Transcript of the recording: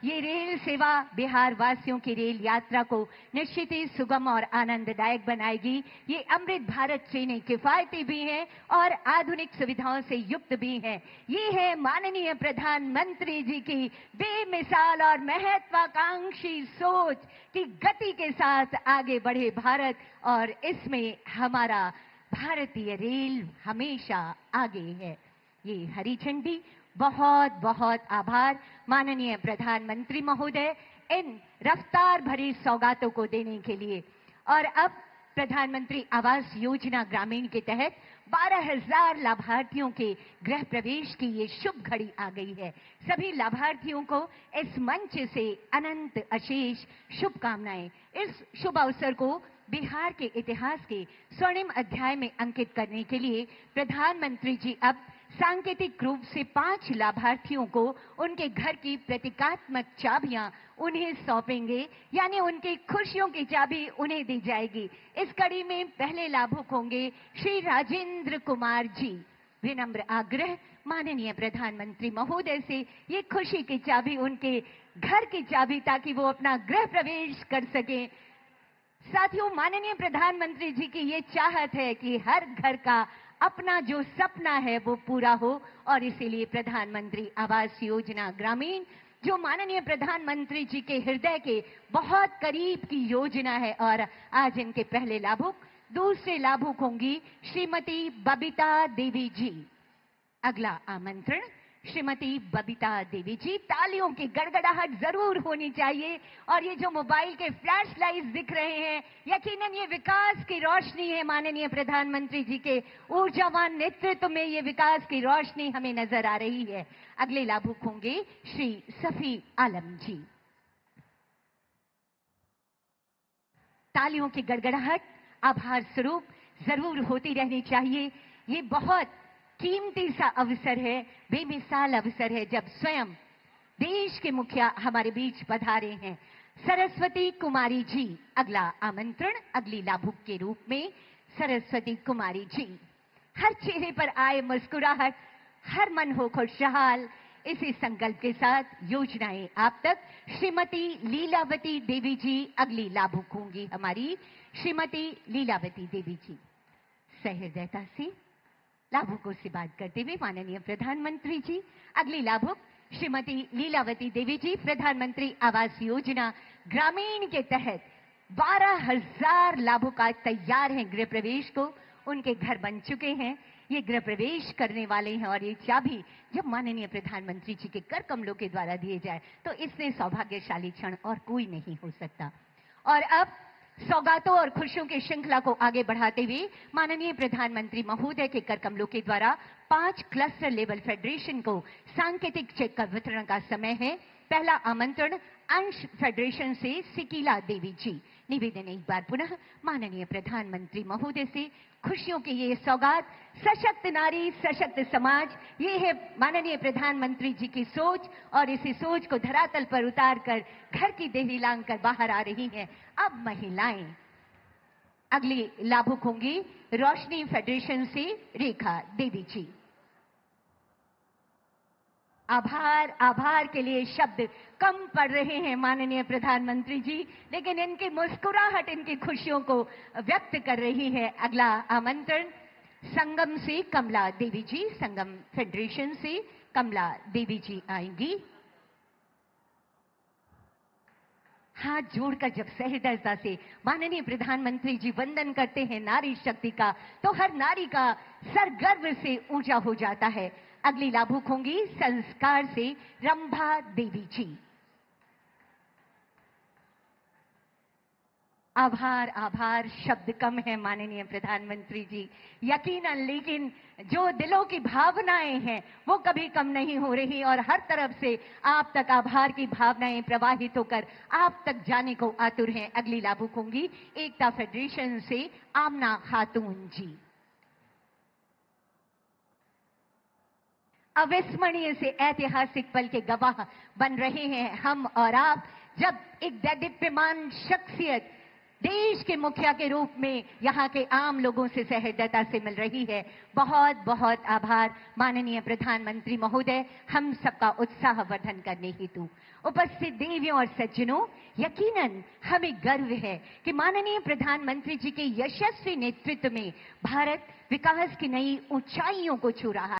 ये रेल सेवा बिहार वासियों की रेल यात्रा को निश्चित ही सुगम और आनंददायक बनाएगी। ये अमृत भारत ट्रेनें किफायती भी हैं और आधुनिक सुविधाओं से युक्त भी हैं। ये है माननीय प्रधानमंत्री जी की बेमिसाल और महत्वाकांक्षी सोच कि गति के साथ आगे बढ़े भारत, और इसमें हमारा भारतीय रेल हमेशा आगे है। ये हरी झंडी, बहुत बहुत आभार माननीय प्रधानमंत्री महोदय इन रफ्तार भरी सौगातों को देने के लिए। और अब प्रधानमंत्री आवास योजना ग्रामीण के तहत 12,000 लाभार्थियों के गृह प्रवेश की ये शुभ घड़ी आ गई है। सभी लाभार्थियों को इस मंच से अनंत अशेष शुभकामनाएं। इस शुभ अवसर को बिहार के इतिहास के स्वर्णिम अध्याय में अंकित करने के लिए प्रधानमंत्री जी अब सांकेतिक रूप से 5 लाभार्थियों को उनके घर की प्रतीकात्मक चाबियां उन्हें सौंपेंगे, यानी उनकी खुशियों की चाबी उन्हें दी जाएगी। इस कड़ी में पहले लाभुक होंगे श्री राजेंद्र कुमार जी। विनम्र आग्रह माननीय प्रधानमंत्री महोदय से ये खुशी की चाबी उनके घर की चाबी, ताकि वो अपना गृह प्रवेश कर सके। साथियों, माननीय प्रधानमंत्री जी की ये चाहत है कि हर घर का अपना जो सपना है वो पूरा हो, और इसीलिए प्रधानमंत्री आवास योजना ग्रामीण, जो माननीय प्रधानमंत्री जी के हृदय के बहुत करीब की योजना है, और आज इनके पहले लाभुक, दूसरे लाभुक होंगी श्रीमती बबीता देवी जी। अगला आमंत्रण श्रीमती बबीता देवी जी। तालियों की गड़गड़ाहट जरूर होनी चाहिए। और ये जो मोबाइल के फ्लैश लाइट्स दिख रहे हैं, यकीनन ये विकास की रोशनी है। माननीय प्रधानमंत्री जी के ऊर्जावान नेतृत्व में ये विकास की रोशनी हमें नजर आ रही है। अगले लाभुक होंगे श्री सफी आलम जी। तालियों की गड़गड़ाहट आभार स्वरूप जरूर होती रहनी चाहिए। ये बहुत कीमती सा अवसर है, बेमिसाल अवसर है, जब स्वयं देश के मुखिया हमारे बीच पधारे हैं। सरस्वती कुमारी जी। अगला आमंत्रण अगली लाभुक के रूप में सरस्वती कुमारी जी। हर चेहरे पर आए मुस्कुराहट, हर मन हो खुशहाल, इसी संकल्प के साथ योजनाएं आप तक। श्रीमती लीलावती देवी जी अगली लाभुक होंगी हमारी। श्रीमती लीलावती देवी जी सहृदयता से लाभुकों से बात करते हुए माननीय प्रधानमंत्री जी। अगली लाभुक श्रीमती लीलावती देवी जी, प्रधानमंत्री आवास योजना ग्रामीण के तहत 12,000 लाभुक आज तैयार हैं गृह प्रवेश को। उनके घर बन चुके हैं, ये गृह प्रवेश करने वाले हैं। और ये चाबी जब माननीय प्रधानमंत्री जी के कर कमलों के द्वारा दिए जाए तो इससे सौभाग्यशाली क्षण और कोई नहीं हो सकता। और अब सौगातों और खुशियों की श्रृंखला को आगे बढ़ाते हुए माननीय प्रधानमंत्री महोदय के कर कमलों के द्वारा 5 क्लस्टर लेवल फेडरेशन को सांकेतिक चेक का वितरण का समय है। पहला आमंत्रण अंश फेडरेशन से सिकीला देवी जी। निवेदन एक बार पुनः माननीय प्रधानमंत्री महोदय से, खुशियों की ये सौगात, सशक्त नारी सशक्त समाज, ये है माननीय प्रधानमंत्री जी की सोच। और इसी सोच को धरातल पर उतार कर घर की देही लांग कर बाहर आ रही हैं अब महिलाएं। अगली लाभुक होंगी रोशनी फेडरेशन से रेखा देवी जी। आभार, आभार के लिए शब्द कम पड़ रहे हैं माननीय प्रधानमंत्री जी, लेकिन इनकी मुस्कुराहट इनकी खुशियों को व्यक्त कर रही है। अगला आमंत्रण संगम से कमला देवी जी। संगम फेडरेशन से कमला देवी जी आएंगी। हाथ जोड़कर जब सहृदयता से माननीय प्रधानमंत्री जी वंदन करते हैं नारी शक्ति का, तो हर नारी का सर गर्व से ऊंचा हो जाता है। अगली लाभुक होंगी संस्कार से रंभा देवी जी। आभार, आभार, शब्द कम है माननीय प्रधानमंत्री जी, यकीनन, लेकिन जो दिलों की भावनाएं हैं वो कभी कम नहीं हो रही। और हर तरफ से आप तक आभार की भावनाएं प्रवाहित होकर आप तक जाने को आतुर हैं। अगली लाभुक होंगी एकता फेडरेशन से आमना खातून जी। अविस्मरणीय से ऐतिहासिक पल के गवाह बन रहे हैं हम और आप, जब एक दैदीप्यमान शख्सियत देश के मुखिया के रूप में यहाँ के आम लोगों से सहृदयता से मिल रही है। बहुत बहुत आभार माननीय प्रधानमंत्री महोदय, हम सबका उत्साह वर्धन करने हेतु। उपस्थित देवियों और सज्जनों, यकीनन हमें गर्व है कि माननीय प्रधानमंत्री जी के यशस्वी नेतृत्व में भारत विकास की नई ऊंचाइयों को छू रहा है।